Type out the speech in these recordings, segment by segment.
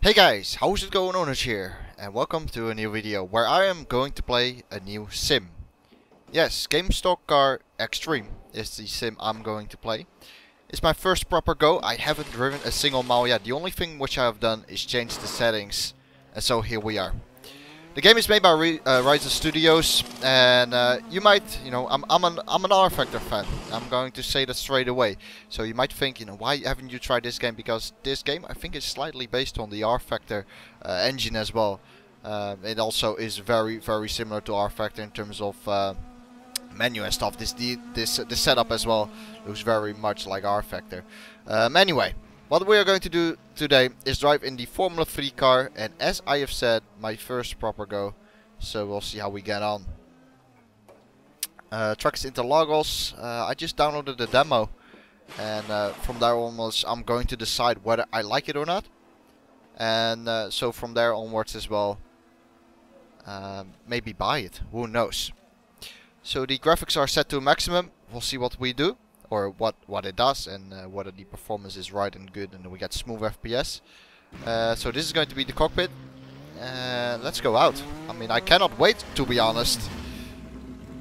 Hey guys, how's it going on here? And welcome to a new video where I am going to play a new sim. Yes, Game Stock Car Extreme is the sim I'm going to play. It's my first proper go. I haven't driven a single mile yet. The only thing which I have done is change the settings. And so here we are. The game is made by Rise Studios, and you might, I'm an R Factor fan. I'm going to say that straight away. So you might think, why haven't you tried this game? Because this game, I think, is slightly based on the R Factor engine as well. It also is very, very similar to R Factor in terms of menu and stuff. The setup as well looks very much like R Factor. Anyway. What we are going to do today is drive in the Formula 3 car, and as I have said, my first proper go, so we'll see how we get on. Tracks Interlagos, I just downloaded the demo, and from there onwards I'm going to decide whether I like it or not, and so from there onwards as well, maybe buy it, who knows. So the graphics are set to maximum, we'll see what we do. Or what it does, and whether the performance is right and good, and we get smooth FPS. So this is going to be the cockpit. Let's go out. I mean, I cannot wait, to be honest.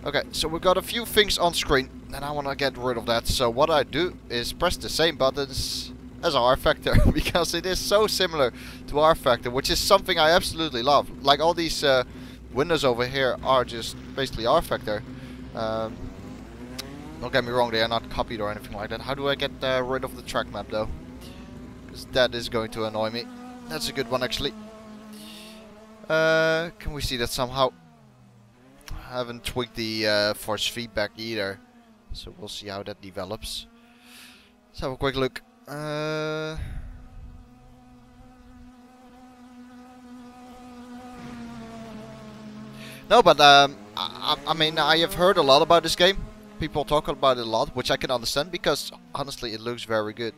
Okay, so we got a few things on screen, and I want to get rid of that. So what I do is press the same buttons as R Factor, because it is so similar to R Factor, which is something I absolutely love. Like all these windows over here are just basically R Factor. Don't get me wrong, they are not copied or anything like that. How do I get rid of the track map though? Because that is going to annoy me. That's a good one actually. Can we see that somehow? I haven't tweaked the force feedback either. So we'll see how that develops. Let's have a quick look. No, but I mean, I have heard a lot about this game. People talk about it a lot, which I can understand because honestly it looks very good.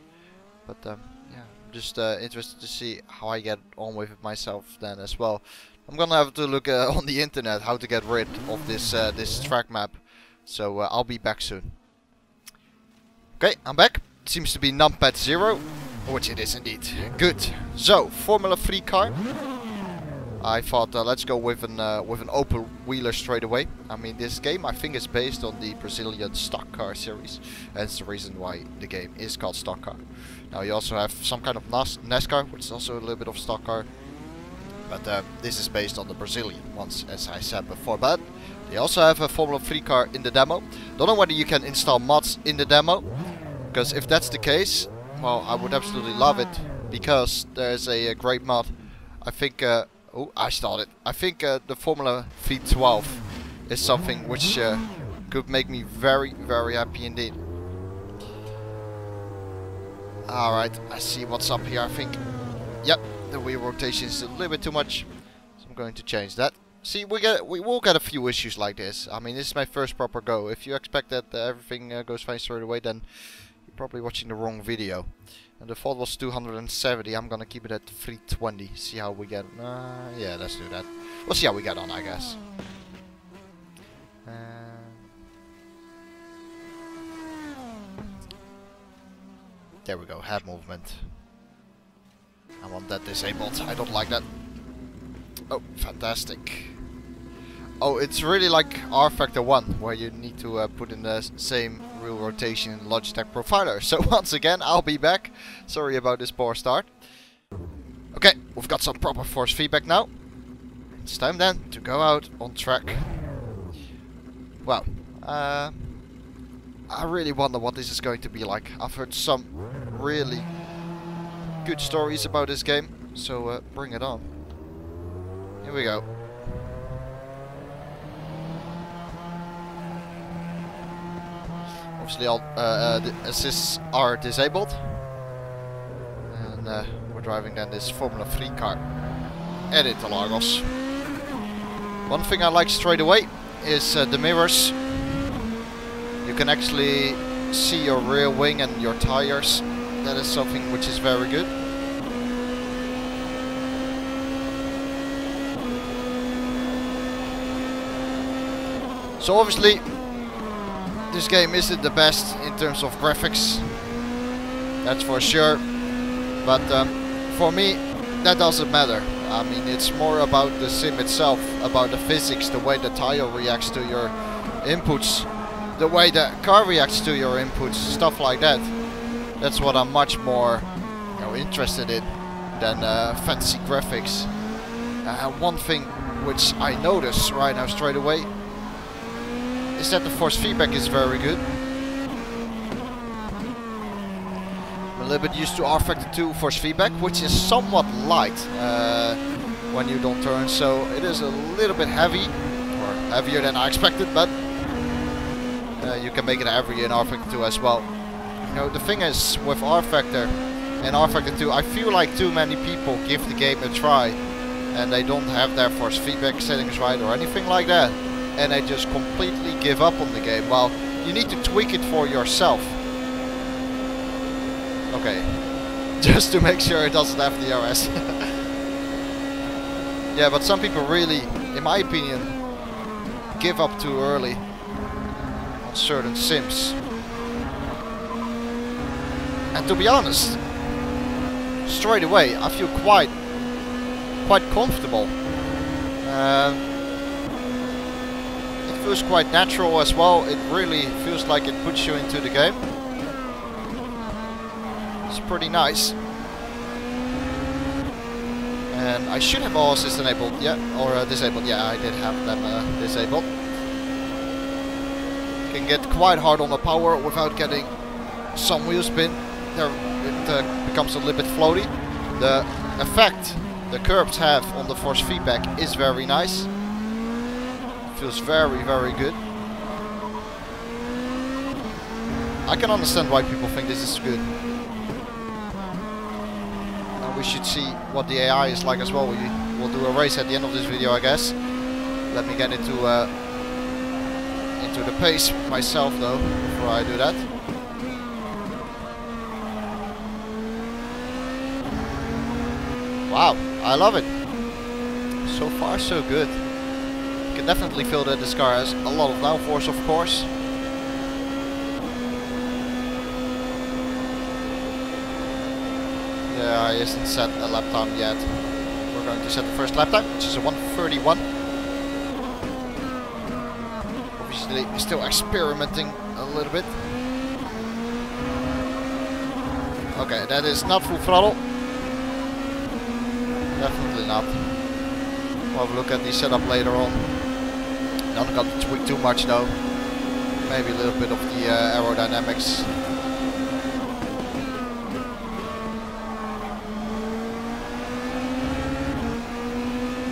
But yeah, I'm just interested to see how I get on with it myself then as well. I'm gonna have to look on the internet how to get rid of this this track map. So I'll be back soon. Okay, I'm back. It seems to be numpad 0, which it is indeed. Good. So Formula 3 car. I thought let's go with an open wheeler straight away. I mean, this game I think is based on the Brazilian stock car series. That's the reason why the game is called stock car. Now you also have some kind of NASCAR, which is also a little bit of stock car. But this is based on the Brazilian ones, as I said before. But they also have a Formula 3 car in the demo. Don't know whether you can install mods in the demo, because if that's the case, well, I would absolutely love it, because there's a great mod. I think. Oh, I started. I think the Formula V12 is something which could make me very, very happy indeed. Alright, I see what's up here, I think. Yep, the wheel rotation is a little bit too much. So I'm going to change that. See, we will get a few issues like this. I mean, this is my first proper go. If you expect that everything goes fine straight away, then you're probably watching the wrong video. And the default was 270. I'm gonna keep it at 320. See how we get. Yeah, let's do that. We'll see how we get on, I guess. There we go. Head movement. I want that disabled. I don't like that. Oh, fantastic. Oh, it's really like R Factor 1, where you need to put in the same wheel rotation in Logitech Profiler. So once again, I'll be back. Sorry about this poor start. Okay, we've got some proper force feedback now. It's time then to go out on track. Wow. I really wonder what this is going to be like. I've heard some really good stories about this game. So bring it on. Here we go. Obviously all the assists are disabled, and we're driving then this Formula 3 car at Interlagos. One thing I like straight away is the mirrors. You can actually see your rear wing and your tires. That is something which is very good. So obviously this game isn't the best in terms of graphics, that's for sure. But for me, that doesn't matter. I mean, it's more about the sim itself, about the physics, the way the tire reacts to your inputs, the way the car reacts to your inputs, stuff like that. That's what I'm much more, you know, interested in than fancy graphics. One thing which I notice right now straight away is that the force feedback is very good. I'm a little bit used to R Factor 2 force feedback, which is somewhat light when you don't turn, so it is a little bit heavy, or heavier than I expected, but you can make it heavy in R Factor 2 as well. You know, the thing is with R Factor and R Factor 2, I feel like too many people give the game a try and they don't have their force feedback settings right or anything like that, and they just completely give up on the game. Well, you need to tweak it for yourself. Okay, just to make sure it doesn't have DRS. Yeah, but some people really, in my opinion, give up too early on certain sims. And to be honest, straight away I feel quite comfortable. It feels quite natural as well. It really feels like it puts you into the game. It's pretty nice. And I should have all assist enabled, yeah, or disabled. Yeah, I did have them disabled. Can get quite hard on the power without getting some wheel spin. There, it becomes a little bit floaty. The effect the curbs have on the force feedback is very nice. Feels very, very good. I can understand why people think this is good. And we should see what the AI is like as well. We'll do a race at the end of this video, I guess. Let me get into the pace myself though, before I do that. Wow, I love it. So far so good. You can definitely feel that this car has a lot of downforce, of course. Yeah, I hasn't set a lap time yet. We're going to set the first lap time, which is a 1:31. Obviously, still experimenting a little bit. Okay, that is not full throttle. Definitely not. We'll have a look at the setup later on. Not got to tweak too much though. Maybe a little bit of the aerodynamics.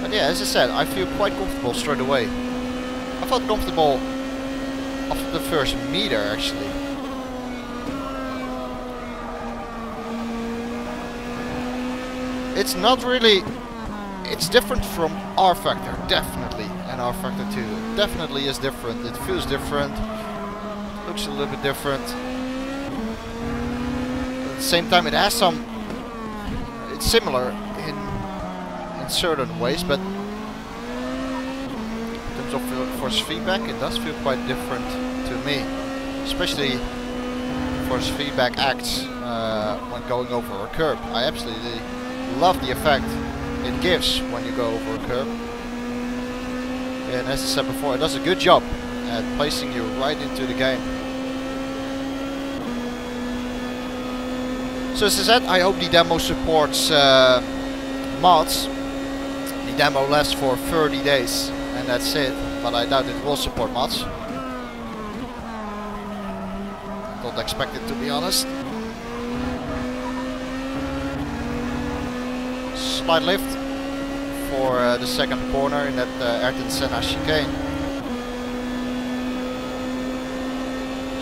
But yeah, as I said, I feel quite comfortable straight away. I felt comfortable after the first meter actually. It's not really, it's different from R Factor, definitely, and R Factor 2. It definitely is different. It feels different, looks a little bit different. At the same time, it has some, it's similar in certain ways, but in terms of force feedback, it does feel quite different to me. Especially force feedback acts when going over a curb. I absolutely love the effect it gives when you go over a curb. And as I said before, it does a good job at placing you right into the game. So as I said, I hope the demo supports mods. The demo lasts for 30 days and that's it, but I doubt it will support mods. Don't expect it, to be honest. Slight lift for the second corner in that Ayrton Senna chicane.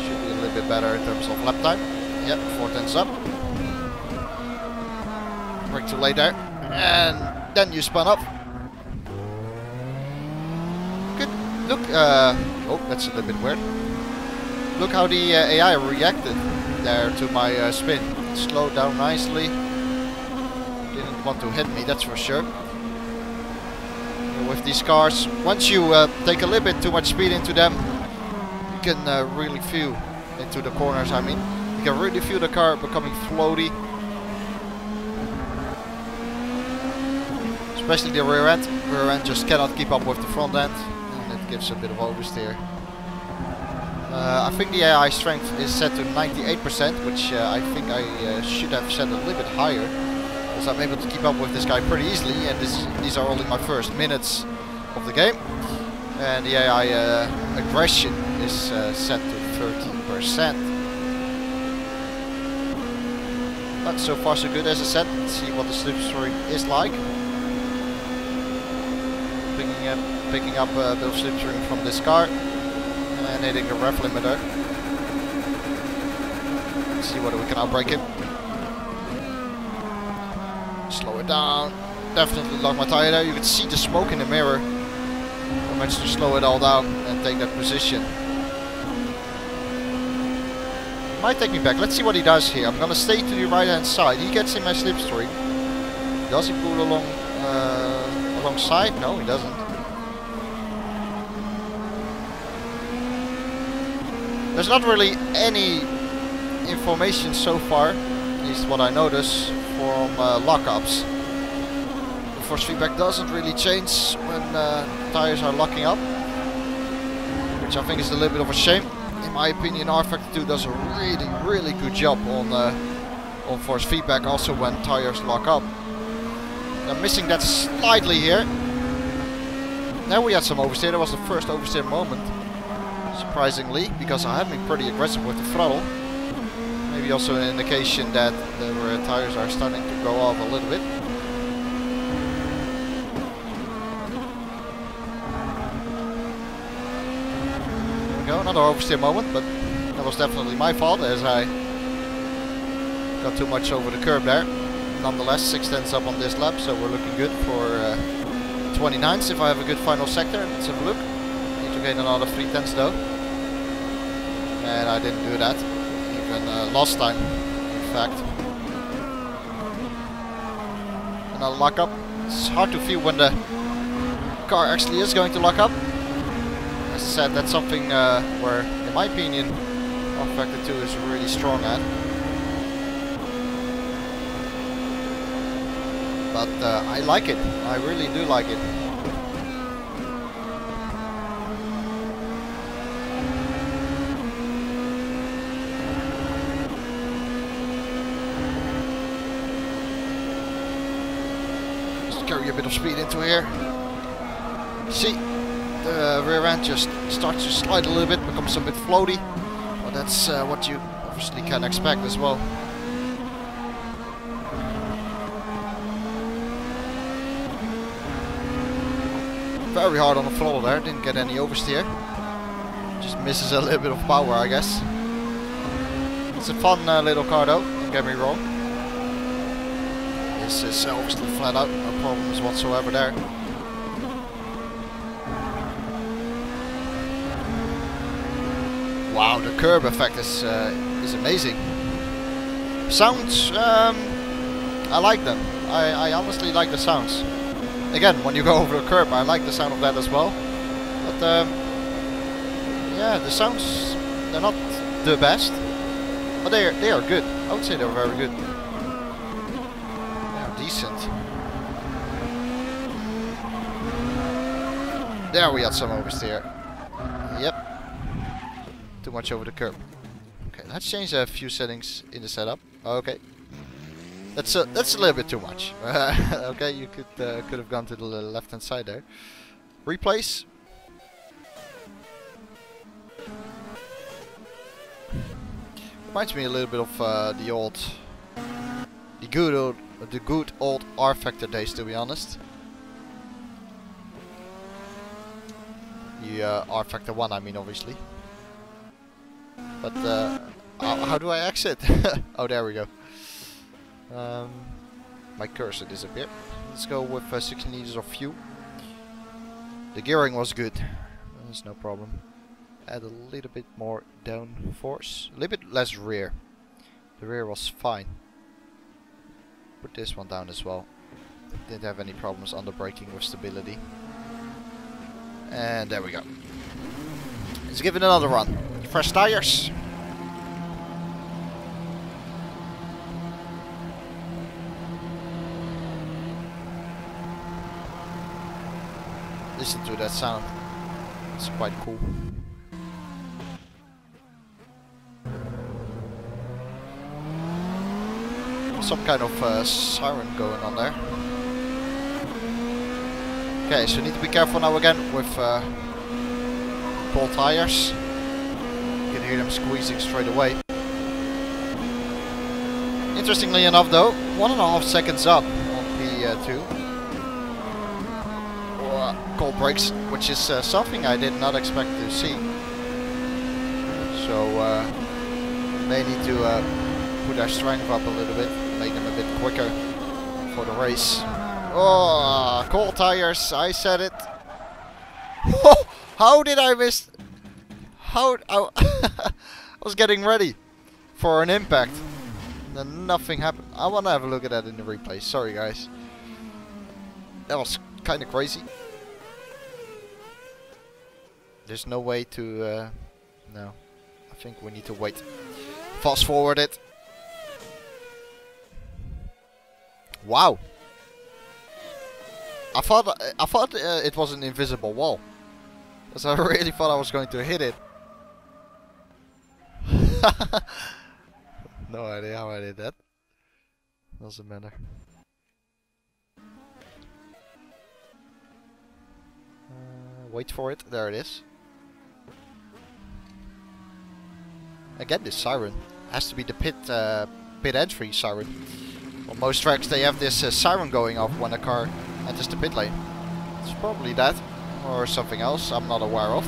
Should be a little bit better in terms of lap time. Yep, 4/10 up. Brake too late there. And then you spun up. Good. Look, oh, that's a little bit weird. Look how the AI reacted there to my spin. It slowed down nicely. Didn't want to hit me, that's for sure. With these cars, once you take a little bit too much speed into them, you can really feel into the corners. I mean, you can really feel the car becoming floaty. especially the rear end. Rear end just cannot keep up with the front end, and it gives a bit of oversteer. I think the AI strength is set to 98%, which I think I should have set a little bit higher, because I'm able to keep up with this guy pretty easily, and these are only my first minutes of the game. And the AI aggression is set to 13%. But so far so good, as I said. Let's see what the slipstream is like. Picking up a bit of slipstream from this car. And hitting the rev limiter. Let's see whether we can outbrake him. Slow it down. Definitely lock my tire there. You can see the smoke in the mirror. I managed to slow it all down and take that position. He might take me back. Let's see what he does here. I'm gonna stay to the right hand side. He gets in my slipstream. Does he pull along alongside? No, he doesn't. There's not really any information so far, at least what I notice, from lockups. The force feedback doesn't really change when tires are locking up, which I think is a little bit of a shame. In my opinion, rFactor 2 does a really good job on force feedback, also when tires lock up. I'm missing that slightly here. Now we had some oversteer. That was the first oversteer moment. Surprisingly, because I have been pretty aggressive with the throttle. Maybe also an indication that the rear tires are starting to go off a little bit. There we go, another oversteer moment, but that was definitely my fault as I got too much over the curb there. Nonetheless, 6 tenths up on this lap, so we're looking good for 29s if I have a good final sector. Let's have a look. Need to gain another 3 tenths though. And I didn't do that, even last time, in fact. Another lock up. It's hard to feel when the car actually is going to lock up. As I said, that's something where, in my opinion, rFactor 2 is really strong at. But I like it. I really do like it. Carry a bit of speed into here. See, the rear end just starts to slide a little bit, becomes a bit floaty. But that's what you obviously can expect as well. Very hard on the throttle there, didn't get any oversteer. Just misses a little bit of power, I guess. It's a fun little car though, don't get me wrong. This is obviously flat out, no problems whatsoever there. Wow, the curb effect is amazing. Sounds, I like them. I honestly like the sounds. Again, when you go over a curb, I like the sound of that as well. But yeah, the sounds, they're not the best, but they are good. I would say they're very good. Decent. There we had some oversteer. Yep. Too much over the curb. Okay, let's change a few settings in the setup. Okay. That's a little bit too much. Okay, you could have gone to the left hand side there. Replace. Reminds me a little bit of the good old rFactor days, to be honest. The rFactor 1, I mean, obviously. But how do I exit? Oh, there we go. My cursor disappeared. Let's go with 16 liters of fuel. The gearing was good. There's no problem. Add a little bit more downforce. A little bit less rear. The rear was fine. Put this one down as well. Didn't have any problems on the braking with stability. And there we go. Let's give it another run. Fresh tires. listen to that sound. It's quite cool. Some kind of siren going on there. Okay, so need to be careful now again with cold tires. You can hear them squeezing straight away. Interestingly enough though, 1.5 seconds up on P2. Cold brakes, which is something I did not expect to see. So they need to put their strength up a little bit, make them a bit quicker for the race. Oh, cold tires, I said it. Oh, how did I miss? How? I was getting ready for an impact. Then nothing happened. I want to have a look at that in the replay. Sorry guys. That was kind of crazy. There's no way to... no. I think we need to wait. Fast forward it. Wow. I thought it was an invisible wall. Because I really thought I was going to hit it. No idea how I did that. Doesn't matter. Wait for it. There it is. Again, this siren has to be the pit entry siren. On most tracks they have this siren going off when a car enters the pit lane. It's probably that or something else I'm not aware of.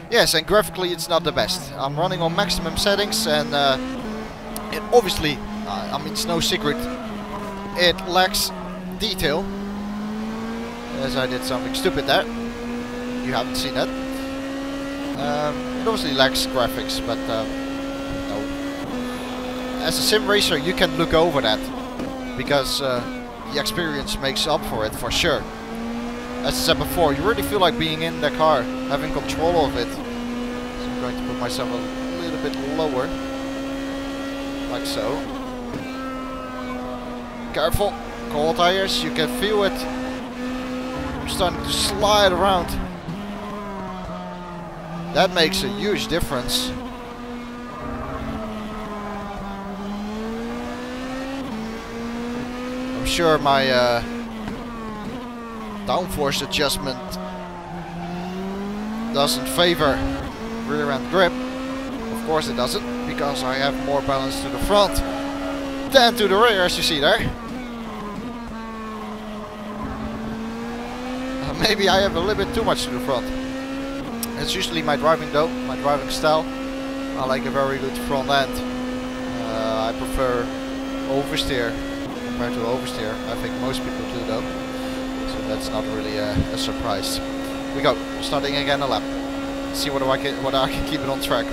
Yes, and graphically it's not the best. I'm running on maximum settings and it obviously, I mean it's no secret, it lacks detail. As I did something stupid there. You haven't seen that. It obviously lacks graphics, but no. As a sim racer you can look over that. Because the experience makes up for it, for sure. As I said before, you really feel like being in the car, having control of it. So I'm going to put myself a little bit lower. Like so. Careful. Cold tires, you can feel it. I'm starting to slide around. That makes a huge difference. I'm sure my downforce adjustment doesn't favor rear end grip. Of course it doesn't, because I have more balance to the front than to the rear, as you see there. Maybe I have a little bit too much to the front. It's usually my driving though, my driving style. I like a very good front end. I prefer oversteer compared to oversteer. I think most people do though. So that's not really a surprise. Here we go, starting again a lap. See whether I can keep it on track.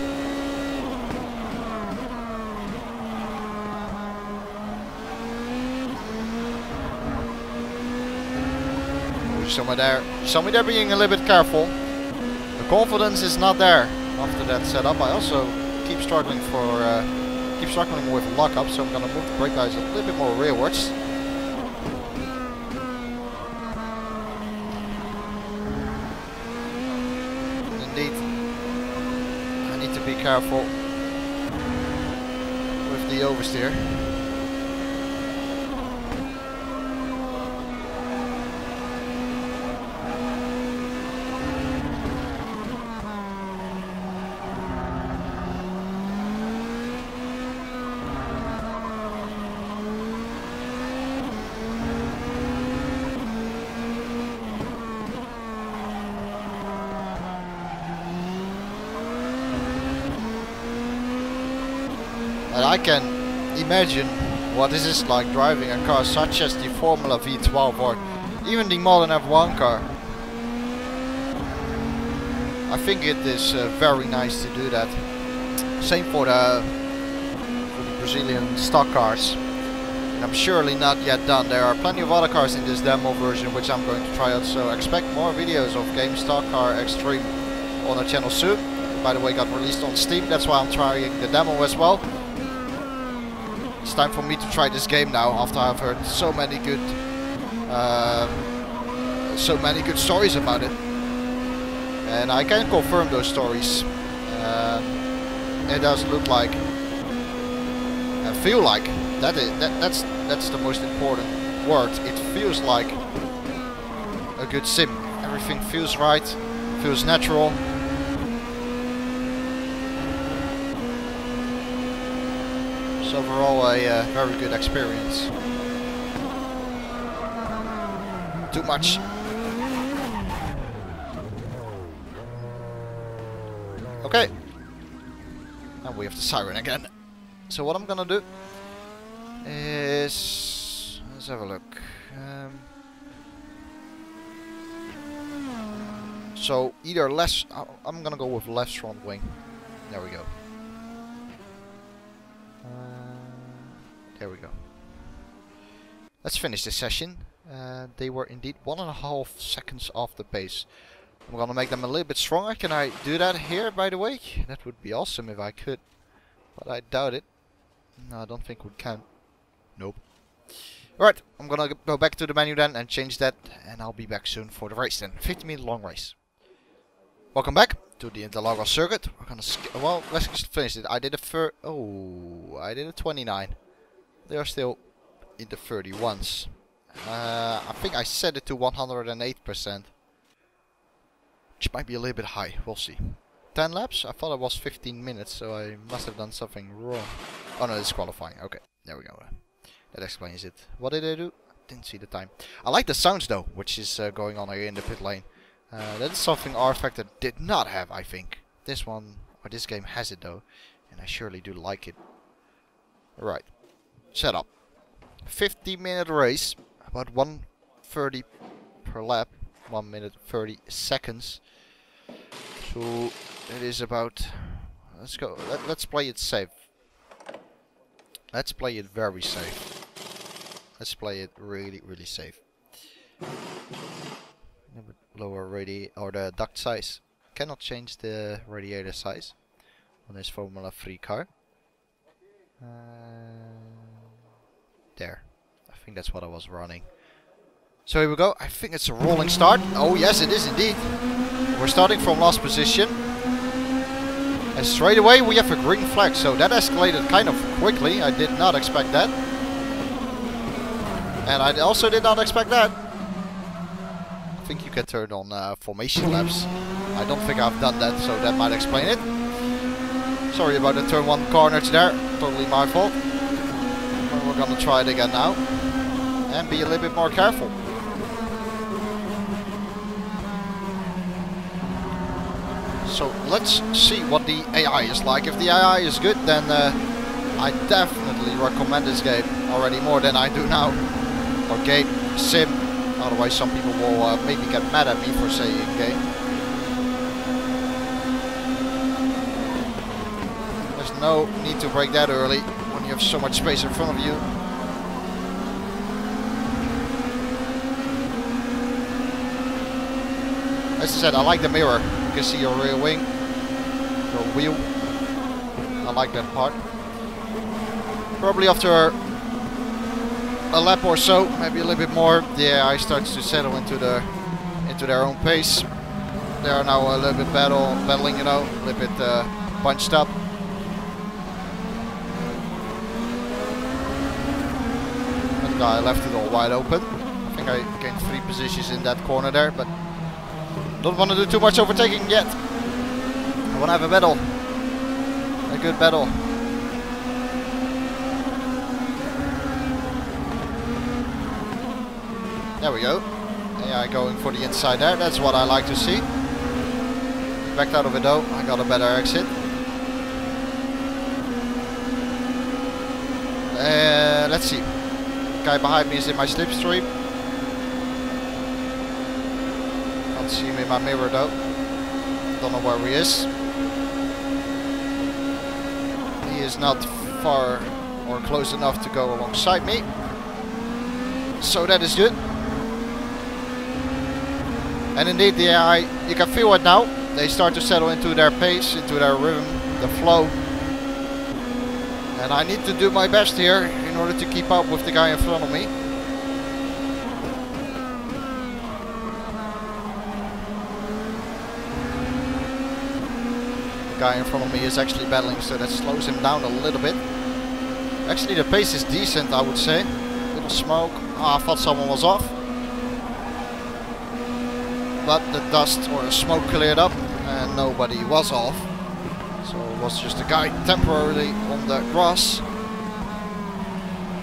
Somewhere there being a little bit careful. The confidence is not there after that setup. I also keep struggling with lockup, so I'm gonna move the brake guys a little bit more rearwards. Indeed, I need to be careful with the oversteer. And I can imagine what this is like driving a car such as the Formula V12 or even the modern F1 car. I think it is very nice to do that. Same for the Brazilian stock cars. And I'm surely not yet done. There are plenty of other cars in this demo version which I'm going to try out. So expect more videos of Game Stock Car Extreme on our channel soon. by the way, got released on Steam. That's why I'm trying the demo as well. It's time for me to try this game now, after I've heard so many good stories about it. And I can confirm those stories. It does look like, and feel like, that's the most important word. It feels like a good sim. Everything feels right, feels natural. It's overall a very good experience. Too much. Okay. And we have the siren again. So what I'm gonna do is, let's have a look. So either less, I'm gonna go with left front wing. There we go. There we go. Let's finish this session. They were indeed 1.5 seconds off the pace. I'm gonna make them a little bit stronger. Can I do that here, by the way? That would be awesome if I could. But I doubt it. No, I don't think we can. Nope. Alright, I'm gonna go back to the menu then and change that. And I'll be back soon for the race then. 50-minute long race. Welcome back to the Interlagos circuit. We're gonna well, let's just finish it. I did a I did a 29. They are still in the 31s. I think I set it to 108%. Which might be a little bit high. We'll see. 10 laps? I thought it was 15 minutes, so I must have done something wrong. Oh no, it's qualifying. Okay, there we go. That explains it. What did I do? Didn't see the time. I like the sounds though, which is going on here in the pit lane. That is something R-Factor did not have, I think. This one, or this game has it though. And I surely do like it. Alright. Set up. 50-minute race. About 1:30 per lap. 1 minute 30 seconds. So it is about, let's go, let's play it safe. Let's play it very safe. Let's play it really, really safe. A bit lower or the duct size. Cannot change the radiator size on this Formula 3 car. There. I think that's what I was running. So here we go. I think it's a rolling start. Oh yes, it is indeed. We're starting from last position. And straight away we have a green flag. So that escalated kind of quickly. I did not expect that. And I also did not expect that. I think you can turn on formation laps. I don't think I've done that, so that might explain it. Sorry about the turn 1 corners there. Totally my fault. But we're gonna try it again now. And be a little bit more careful. So let's see what the AI is like. If the AI is good, then I definitely recommend this game already more than I do now. Or game, sim. Otherwise some people will maybe get mad at me for saying game. There's no need to break that early when you have so much space in front of you. As I said, I like the mirror. You can see your rear wing, your wheel. I like that part. Probably after a lap or so, maybe a little bit more, the AI starts to settle into their own pace. They are now a little bit battling, you know, a little bit bunched up. That guy left it all wide open. I think I gained 3 positions in that corner there, but don't want to do too much overtaking yet. I want to have a battle. A good battle. There we go. AI going for the inside there. That's what I like to see. Backed out of it though. I got a better exit. Let's see. The guy behind me is in my slipstream. Can't see him in my mirror though. Don't know where he is. He is not far or close enough to go alongside me. So that is good. And indeed the AI, you can feel it now. they start to settle into their pace, into their rhythm, the flow. And I need to do my best here in order to keep up with the guy in front of me. The guy in front of me is actually battling, so that slows him down a little bit. Actually, the pace is decent, I would say. Little smoke. Ah, I thought someone was off. But the dust or the smoke cleared up and nobody was off. So it was just a guy temporarily on the grass.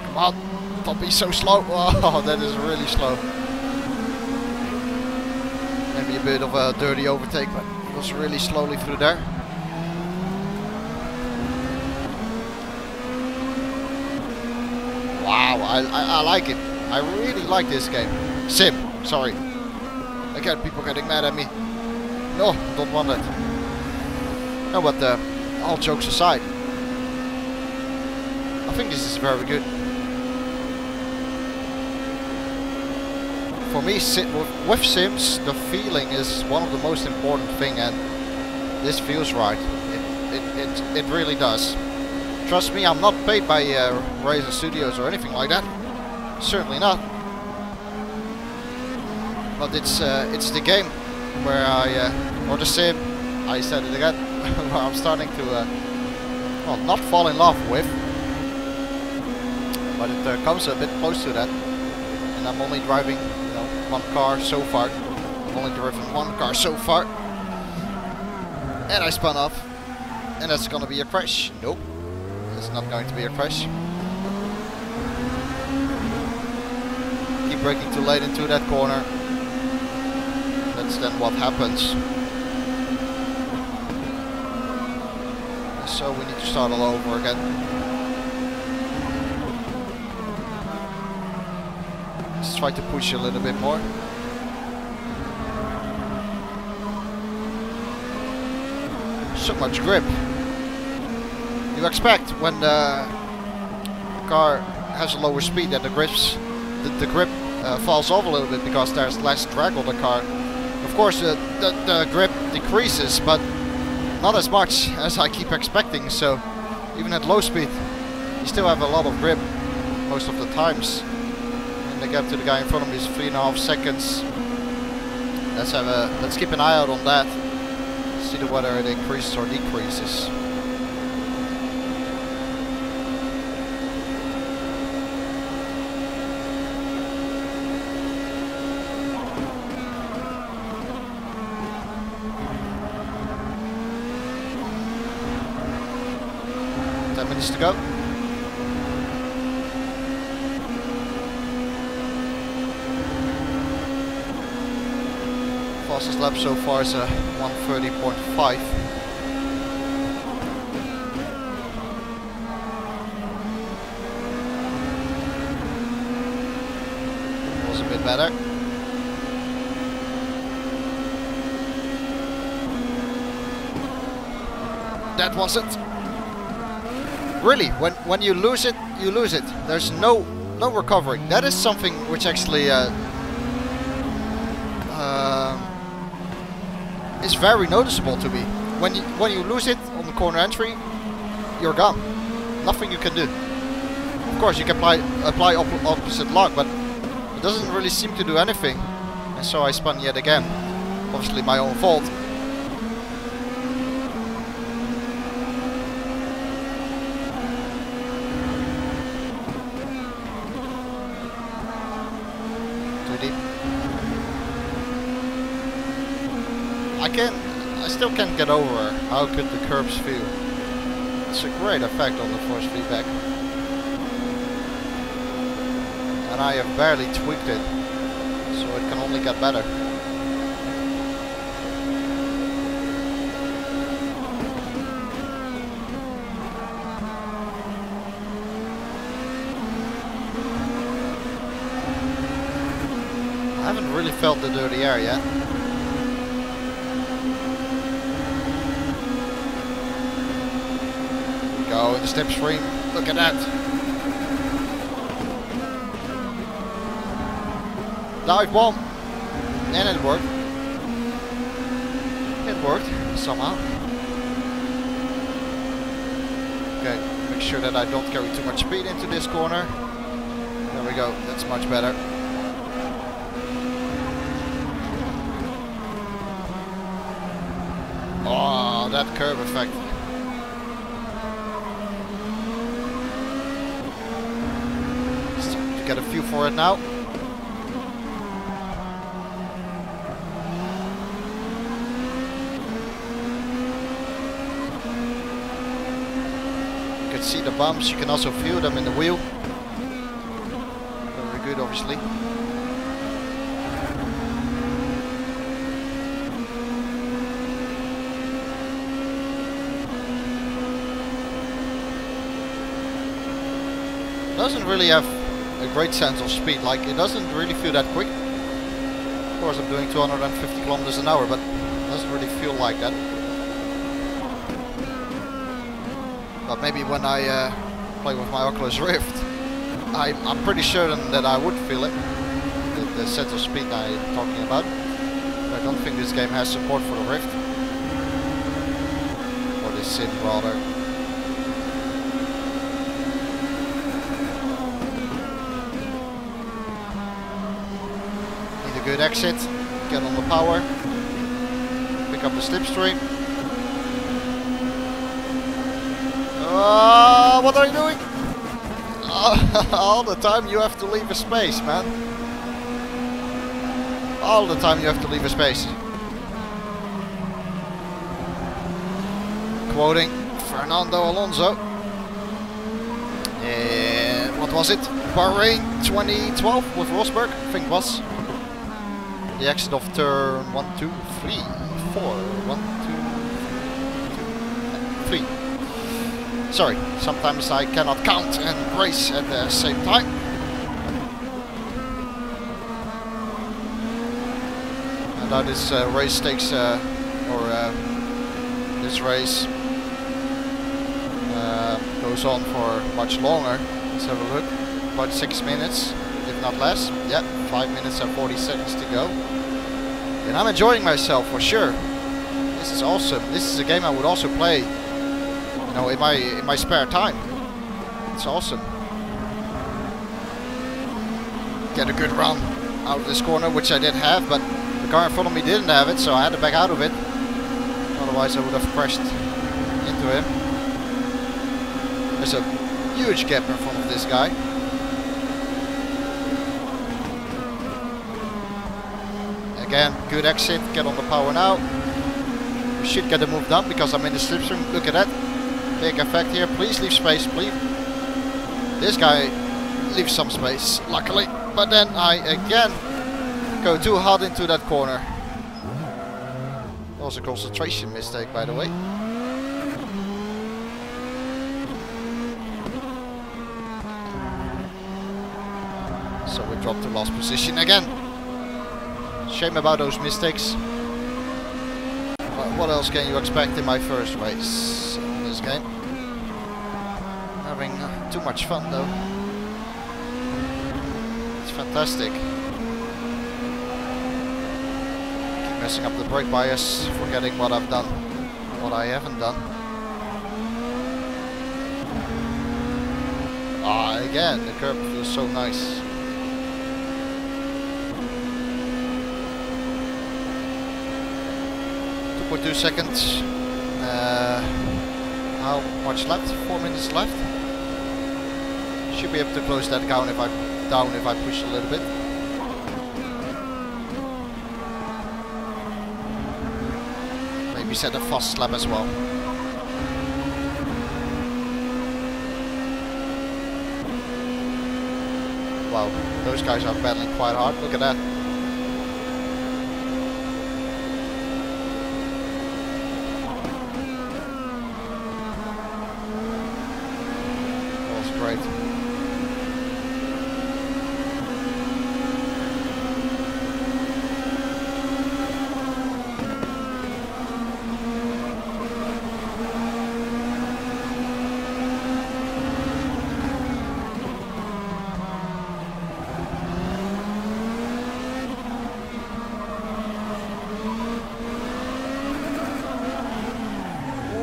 Come on, don't be so slow. Oh, that is really slow. Maybe a bit of a dirty overtake, but it was really slowly through there. Wow, I like it. I really like this game. Sim, sorry. Again, people getting mad at me. No, don't want that. No, but all jokes aside, I think this is very good. For me, with Sims, the feeling is one of the most important thing, and this feels right. It really does. Trust me, I'm not paid by Razer Studios or anything like that. Certainly not. But it's the game where or the sim, I said it again, where I'm starting to, well, not fall in love with, but it comes a bit close to that. And I'm only driving, you know, one car so far. I've only driven one car so far. And I spun off. And that's gonna be a crash. Nope, it's not going to be a crash. Keep braking too late into that corner. That's then what happens. So we need to start all over again. Let's try to push a little bit more. So much grip. You expect when the car has a lower speed that the grip falls off a little bit because there's less drag on the car. Of course, the grip decreases, but not as much as I keep expecting. So even at low speed, you still have a lot of grip most of the times. And the gap to the guy in front of me is 3.5 seconds. Let's keep an eye out on that. See whether it increases or decreases. Minutes to go. Fastest lap so far is a 1:30.5. Was a bit better. That was it. Really, when you lose it, you lose it. There's no recovering. That is something which actually is very noticeable to me. When you lose it on the corner entry, you're gone. Nothing you can do. Of course, you can apply opposite lock, but it doesn't really seem to do anything. And so I spun yet again. Obviously, my own fault. I still can't get over how good the curbs feel. It's a great effect on the force feedback. And I have barely tweaked it, so it can only get better. I haven't really felt the dirty air yet. Go in the slipstream. Look at that. Dive bomb. And it worked. It worked somehow. Okay, make sure that I don't carry too much speed into this corner. There we go, that's much better. Oh, that curve effect. Starting to get a feel for it now. You can see the bumps, you can also feel them in the wheel. Very good, obviously. Doesn't really have a great sense of speed, like it doesn't really feel that quick. Of course I'm doing 250 kilometers an hour, but it doesn't really feel like that. But maybe when I play with my Oculus Rift, I'm pretty certain that I would feel it, the sense of speed I'm talking about. But I don't think this game has support for the Rift. Or this sim rather. Good exit, get on the power, pick up the slipstream. What are you doing? All the time you have to leave a space, man. All the time you have to leave a space. Quoting Fernando Alonso. And what was it? Bahrain 2012 with Rosberg, I think it was. The exit of turn 1, 2, 3, 4, 1, 2, 3. Sorry, sometimes I cannot count and race at the same time. And now this race takes, this race goes on for much longer. Let's have a look. About 6 minutes, if not less. Yeah, 5 minutes and 40 seconds to go. And I'm enjoying myself for sure. This is awesome. This is a game I would also play, you know, in my spare time. It's awesome. Get a good run out of this corner, which I did have, but the car in front of me didn't have it, so I had to back out of it. Otherwise I would have crashed into him. There's a huge gap in front of this guy. Again, good exit, get on the power now. We should get the move done because I'm in the slipstream. Look at that. Big effect here. Please leave space, please. This guy leaves some space, luckily. But then I again go too hard into that corner. That was a concentration mistake, by the way. So we dropped to last position again. Shame about those mistakes. But what else can you expect in my first race in this game? Having too much fun though. It's fantastic. Keep messing up the brake bias, forgetting what I've done, what I haven't done. Again, the curb feels so nice. 2.2 seconds. How much left? 4 minutes left. Should be able to close that down if I push a little bit. Maybe set a fast lap as well. Wow, those guys are battling quite hard. Look at that. Great.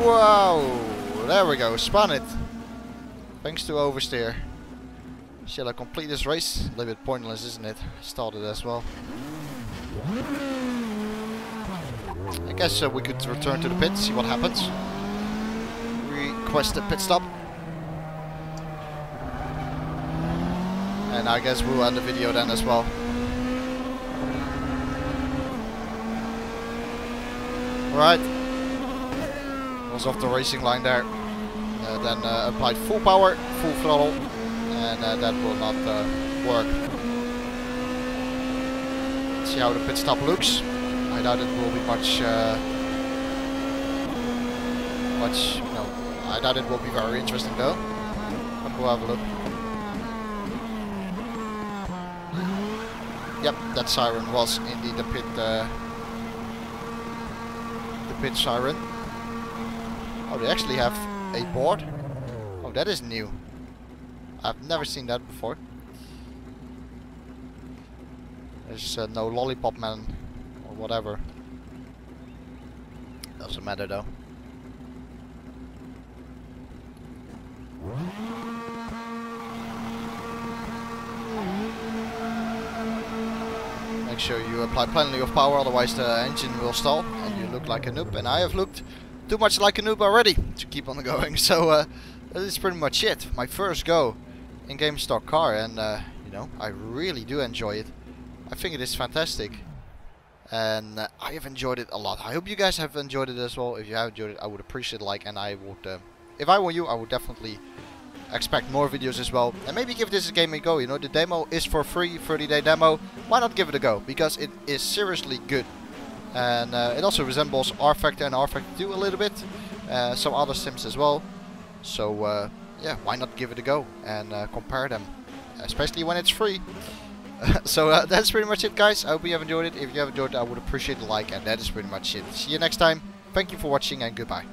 Wow, there we go, spun it. Thanks to oversteer. Shall I complete this race? A little bit pointless, isn't it? Started as well. I guess we could return to the pit, see what happens. Request a pit stop. And I guess we'll end the video then as well. Right. Was off the racing line there. Then applied full power, full throttle. And that will not work. Let's see how the pit stop looks. I doubt it will be no, I doubt it will be very interesting though. But we'll have a look. Yep, that siren was indeed the pit siren. Oh, they actually have a board. Oh, that is new. I've never seen that before. There's no lollipop man or whatever. Doesn't matter though. Make sure you apply plenty of power, otherwise the engine will stall and you look like a noob. And I have looked too much like a noob already to keep on going. So that is pretty much it. My first go in game stock car, and you know, I really do enjoy it. I think it is fantastic, and I have enjoyed it a lot. I hope you guys have enjoyed it as well. If you have enjoyed it, I would appreciate a like, and I would, if I were you, I would definitely expect more videos as well. And maybe give this game a go. You know, the demo is for free, 30-day demo. Why not give it a go? Because it is seriously good, and it also resembles R Factor and R Factor 2 a little bit, some other sims as well. So yeah, why not give it a go and compare them, especially when it's free. So that's pretty much it, guys. I hope you have enjoyed it. If you have enjoyed it, I would appreciate a like, and that is pretty much it. See you next time. Thank you for watching, and goodbye.